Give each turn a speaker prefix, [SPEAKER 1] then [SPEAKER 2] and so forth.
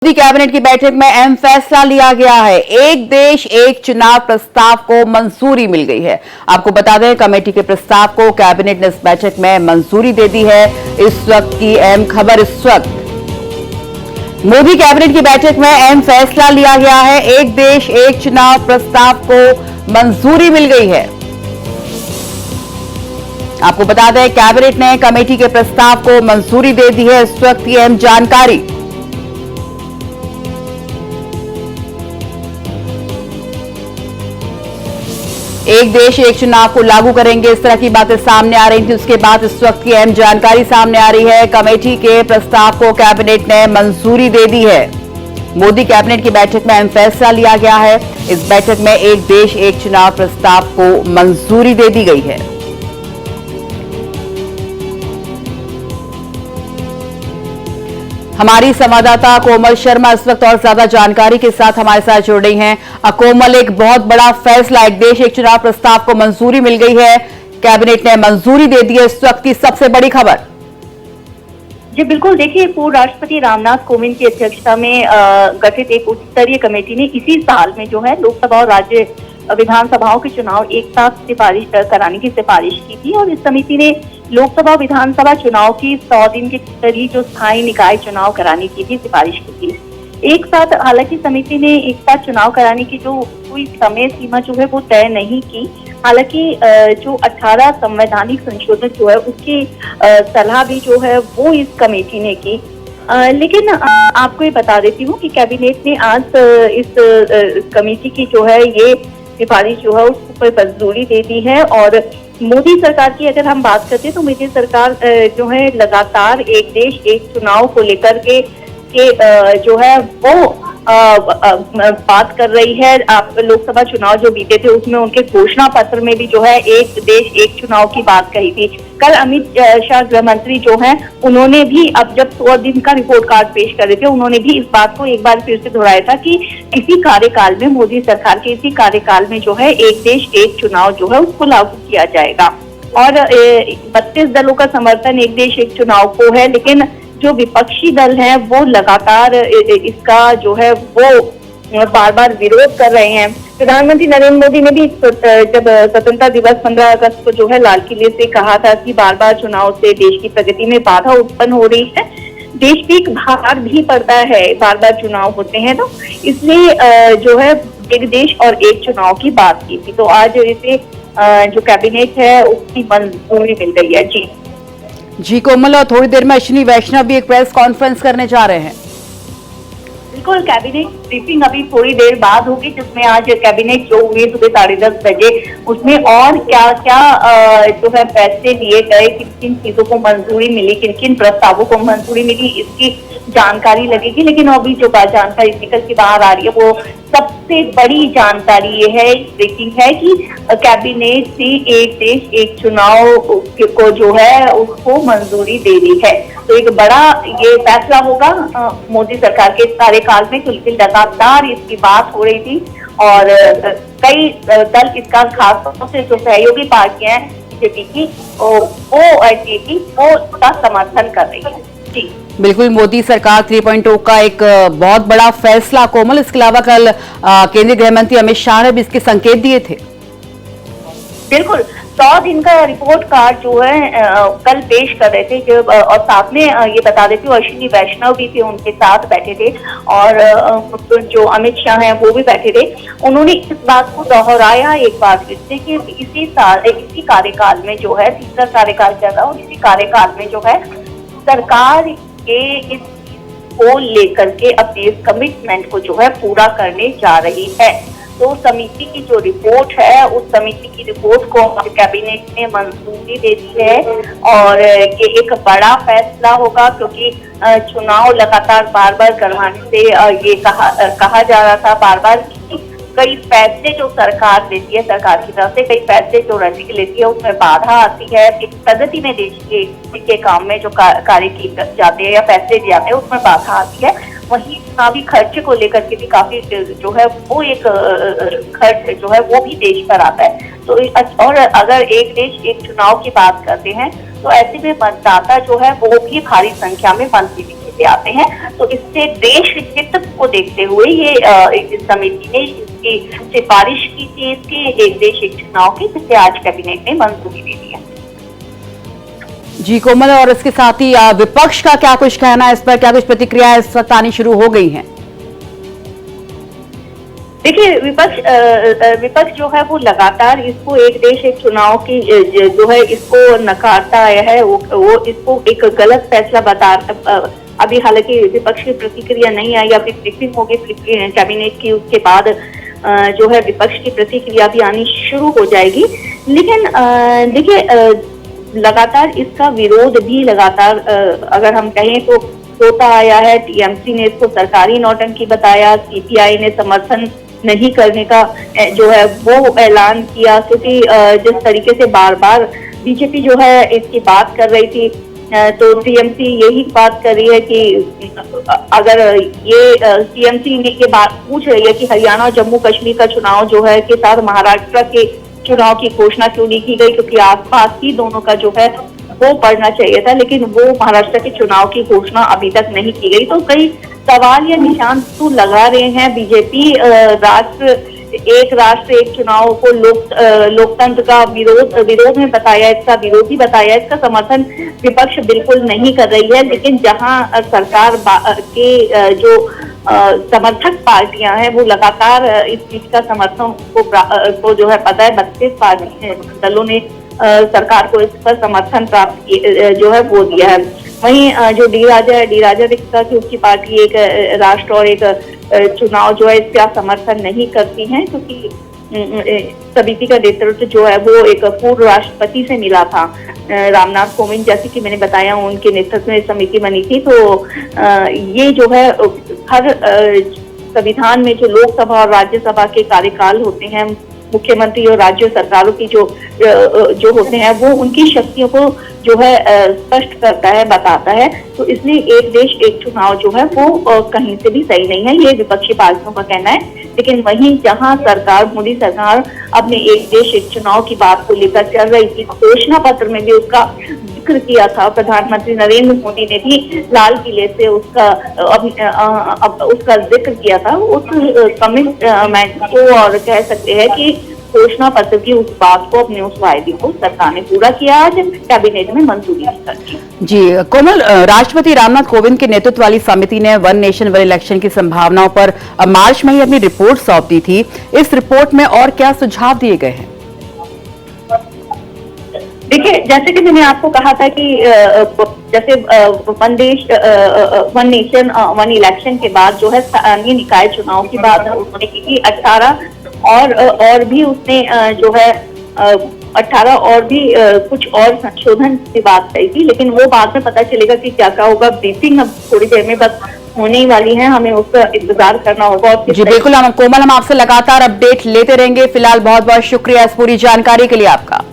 [SPEAKER 1] Modi cabinet की बैठक में अहम फैसला लिया गया है। एक देश एक चुनाव प्रस्ताव को मंजूरी मिल गई है। आपको बता दें, कमेटी के प्रस्ताव को कैबिनेट ने इस बैठक में मंजूरी दे दी है। इस वक्त की अहम खबर इस वक्त मोदी कैबिनेट की बैठक में अहम फैसला लिया गया है। एक देश एक चुनाव प्रस्ताव को मंजूरी मिल गई है। आपको बता दें, कैबिनेट ने कमेटी के प्रस्ताव को मंजूरी दे दी है। इस वक्त की अहम जानकारी। एक देश एक चुनाव को लागू करेंगे, इस तरह की बातें सामने आ रही थी। उसके बाद इस वक्त की अहम जानकारी सामने आ रही है। कमेटी के प्रस्ताव को कैबिनेट ने मंजूरी दे दी है। मोदी कैबिनेट की बैठक में अहम फैसला लिया गया है। इस बैठक में एक देश एक चुनाव प्रस्ताव को मंजूरी दे दी गई है। हमारी संवाददाता कोमल शर्मा इस वक्त और ज्यादा जानकारी के साथ हमारे साथ जुड़ रही हैं। कोमल, एक बहुत बड़ा फैसला, एक देश एक चुनाव प्रस्ताव को मंजूरी मिल गई है। कैबिनेट ने मंजूरी दे दी है। इस वक्त की सबसे बड़ी खबर।
[SPEAKER 2] जी बिल्कुल, देखिए, पूर्व राष्ट्रपति रामनाथ कोविंद की अध्यक्षता में गठित एक उच्च स्तरीय कमेटी ने इसी साल में जो है लोकसभा और राज्य विधानसभाओं के चुनाव एक साथ सिफारिश कराने की सिफारिश की थी। और इस समिति ने लोकसभा विधानसभा चुनाव की 100 दिन के भीतर ही जो स्थायी निकाय चुनाव कराने की भी सिफारिश की थी। एक साथ, हालांकि समिति ने एक साथ चुनाव कराने की जो कोई समय सीमा जो है वो तय नहीं की। हालांकि जो 18 संवैधानिक संशोधन जो है उसकी सलाह भी जो है वो इस कमेटी ने की। लेकिन आपको ये बता देती हूँ कि कैबिनेट ने आज इस कमेटी की जो है ये सिफारिश जो है उसको मंजूरी दे दी है। और मोदी सरकार की अगर हम बात करते हैं तो मोदी सरकार जो है लगातार एक देश एक चुनाव को लेकर के जो है वो बात कर रही है। लोकसभा चुनाव जो बीते थे उसमें उनके घोषणा पत्र में भी जो है एक देश एक चुनाव की बात कही थी। कल अमित शाह गृह मंत्री जो हैं उन्होंने भी, अब जब 100 दिन का रिपोर्ट कार्ड पेश कर रहे थे, उन्होंने भी इस बात को एक बार फिर से दोहराया था कि इसी कार्यकाल में, मोदी सरकार के इसी कार्यकाल में जो है एक देश एक चुनाव जो है उसको लागू किया जाएगा। और 32 दलों का समर्थन एक देश एक चुनाव को है, लेकिन जो विपक्षी दल हैं वो लगातार इसका जो है वो बार बार विरोध कर रहे हैं। प्रधानमंत्री नरेंद्र मोदी ने भी जब स्वतंत्रता दिवस 15 अगस्त को जो है लाल किले से कहा था कि बार बार चुनाव से देश की प्रगति में बाधा उत्पन्न हो रही है, देश पे एक भार भी पड़ता है, बार बार चुनाव होते हैं तो इसलिए जो है एक देश और एक चुनाव की बात की थी। तो आज इसे जो कैबिनेट है उसकी मंजूरी मिल गई है।
[SPEAKER 1] जी कोमल, और थोड़ी देर में अश्विनी वैष्णव भी एक प्रेस कॉन्फ्रेंस करने जा रहे हैं।
[SPEAKER 2] बिल्कुल, कैबिनेट ब्रीफिंग अभी थोड़ी देर बाद होगी, जिसमें आज कैबिनेट जो हुई सुबह 10:30 बजे, उसमें और क्या क्या जो है फैसले लिए गए, किन किन चीजों को मंजूरी मिली, किन किन प्रस्तावों को मंजूरी मिली, इसकी जानकारी लगेगी। लेकिन अभी जो जानकारी निकल के बाहर आ रही है वो सबसे बड़ी जानकारी ये है, ब्रेकिंग है कि कैबिनेट से एक देश एक चुनाव को जो है उसको मंजूरी दे दी है। तो एक बड़ा ये फैसला होगा मोदी सरकार के कार्यकाल में, क्योंकि लगातार इसकी बात हो रही थी और कई दल इसका, खास तौर से जो सहयोगी पार्टियां हैं बीजेपी की वो उसका समर्थन कर रही है। जी
[SPEAKER 1] बिल्कुल, मोदी सरकार 3.0 का एक बहुत बड़ा फैसला। कोमल, इसके अलावा कल केंद्रीय गृह मंत्री अमित शाह ने भी इसके संकेत दिए थे।
[SPEAKER 2] बिल्कुल, 100 दिन का रिपोर्ट कार्ड जो है कल पेश कर रहे थे और साथ में ये बता देती हूँ अश्विनी वैष्णव भी थे, उनके साथ बैठे थे और जो अमित शाह हैं वो भी बैठे थे। उन्होंने इस बात को दोहराया एक बार फिर से कि इसी कार्यकाल में जो है, तीसरा कार्यकाल चल रहा है और इसी कार्यकाल में जो है सरकार के इस को लेकर के अपने इस कमिटमेंट को जो है पूरा करने जा रही है। तो समिति की जो रिपोर्ट है, उस समिति की रिपोर्ट को कैबिनेट ने मंजूरी दे दी है और ये एक बड़ा फैसला होगा, क्योंकि चुनाव लगातार बार बार करवाने से ये कहा जा रहा था बार बार कि कई फैसले जो सरकार लेती है, सरकार की तरफ से कई फैसले जो रणनीति लेती है उसमें बाधा आती है। एक प्रगति में देश के काम में जो कार्य किए जाते हैं या फैसले दिए जाते हैं उसमें बाधा आती है। वहीं चुनावी खर्च को लेकर के भी काफी जो है वो एक खर्च जो है वो भी देश पर आता है। तो और अगर एक देश एक चुनाव की बात करते हैं तो ऐसे में मतदाता जो है वो भी भारी संख्या में बनती दिखेगी। मुद्दे आते हैं। तो इससे देश हित को देखते हुए ये इस समिति ने इसकी सिफारिश की थी इसके एक देश एक चुनाव की, जिसे आज कैबिनेट ने मंजूरी दे दी है।
[SPEAKER 1] जी कोमल, और इसके साथ ही विपक्ष का क्या कुछ कहना है इस पर, क्या कुछ प्रतिक्रिया इस वक्त आनी शुरू हो गई हैं?
[SPEAKER 2] देखिए, विपक्ष जो है वो लगातार इसको एक देश एक चुनाव की जो है इसको नकारता आया है। वो इसको एक गलत फैसला बता, अभी हालांकि विपक्ष की प्रतिक्रिया नहीं आई, अभी ब्रीफिंग होगी कैबिनेट की, उसके बाद जो है विपक्ष की प्रतिक्रिया भी आनी शुरू हो जाएगी। लेकिन देखिए, लगातार इसका विरोध भी लगातार अगर हम कहें तो होता आया है। टीएमसी ने इसको सरकारी नौटंकी बताया, सीपीआई ने समर्थन नहीं करने का जो है वो ऐलान किया, क्योंकि जिस तरीके से बार बार बीजेपी जो है इसकी बात कर रही थी, तो टीएमसी यही बात कर रही है कि अगर ये टीएमसी ने ये बात पूछ रही है कि हरियाणा और जम्मू कश्मीर का चुनाव जो है के साथ महाराष्ट्र के चुनाव की घोषणा क्यों नहीं की गई, क्योंकि आसपास ही दोनों का जो है वो पड़ना चाहिए था, लेकिन वो महाराष्ट्र के चुनाव की घोषणा अभी तक नहीं की गई। तो कई सवाल या निशान तो लगा रहे हैं बीजेपी। एक राष्ट्र एक चुनाव को लोकतंत्र का विरोध में बताया, इसका विरोधी बताया, इसका समर्थन विपक्ष बिल्कुल नहीं कर रही है। लेकिन जहां सरकार के जो समर्थक पार्टियां हैं वो लगातार इस चीज का समर्थन को जो है पता है 32 दलों ने सरकार को इस पर समर्थन प्राप्त जो है वो दिया है। वहीं जो डी राजा दिखता कि उसकी पार्टी एक राष्ट्र और एक चुनाव जो है इसका समर्थन नहीं करती हैं, क्योंकि समिति का नेतृत्व जो है वो एक पूर्व राष्ट्रपति से मिला था, रामनाथ कोविंद, जैसे कि मैंने बताया उनके नेतृत्व में समिति बनी थी। तो ये जो है हर संविधान में जो लोकसभा और राज्यसभा के कार्यकाल होते हैं, मुख्यमंत्री और राज्य सरकारों की जो होते हैं वो उनकी शक्तियों को जो है स्पष्ट करता है, बताता है। तो इसलिए एक देश एक चुनाव जो है वो कहीं से भी सही नहीं है, ये विपक्षी पार्टियों का कहना है। लेकिन वहीं जहां मोदी सरकार अपने एक देश एक चुनाव की बात को लेकर चल रही थी, घोषणा पत्र में भी उसका जिक्र किया था, प्रधानमंत्री नरेंद्र मोदी ने भी लाल किले से उसका जिक्र किया था। उस कमिटमेंट को और कह सकते हैं कि घोषणा पत्र की उस बात को, अपने उस वायदे को सरकार ने पूरा किया, आज कैबिनेट में मंजूरी कर दी।
[SPEAKER 1] जी कोमल, राष्ट्रपति रामनाथ कोविंद के नेतृत्व वाली समिति ने वन नेशन वन इलेक्शन की संभावनाओं पर मार्च में ही अपनी रिपोर्ट सौंप दी थी। इस रिपोर्ट में और क्या सुझाव दिए गए हैं?
[SPEAKER 2] देखिए, जैसे कि मैंने आपको कहा था कि जैसे वन देश वन नेशन वन इलेक्शन के बाद जो है स्थानीय निकाय चुनाव की बात उन्होंने की थी 18 और भी उसने जो है 18 और भी कुछ और संशोधन की बात कही थी, लेकिन वो बाद में पता चलेगा कि क्या क्या होगा। ब्रीफिंग अब थोड़ी देर में बस होने ही वाली है, हमें उसका इंतजार करना होगा।
[SPEAKER 1] जी बिल्कुल कोमल, हम आपसे लगातार अपडेट लेते रहेंगे। फिलहाल बहुत बहुत शुक्रिया इस पूरी जानकारी के लिए आपका।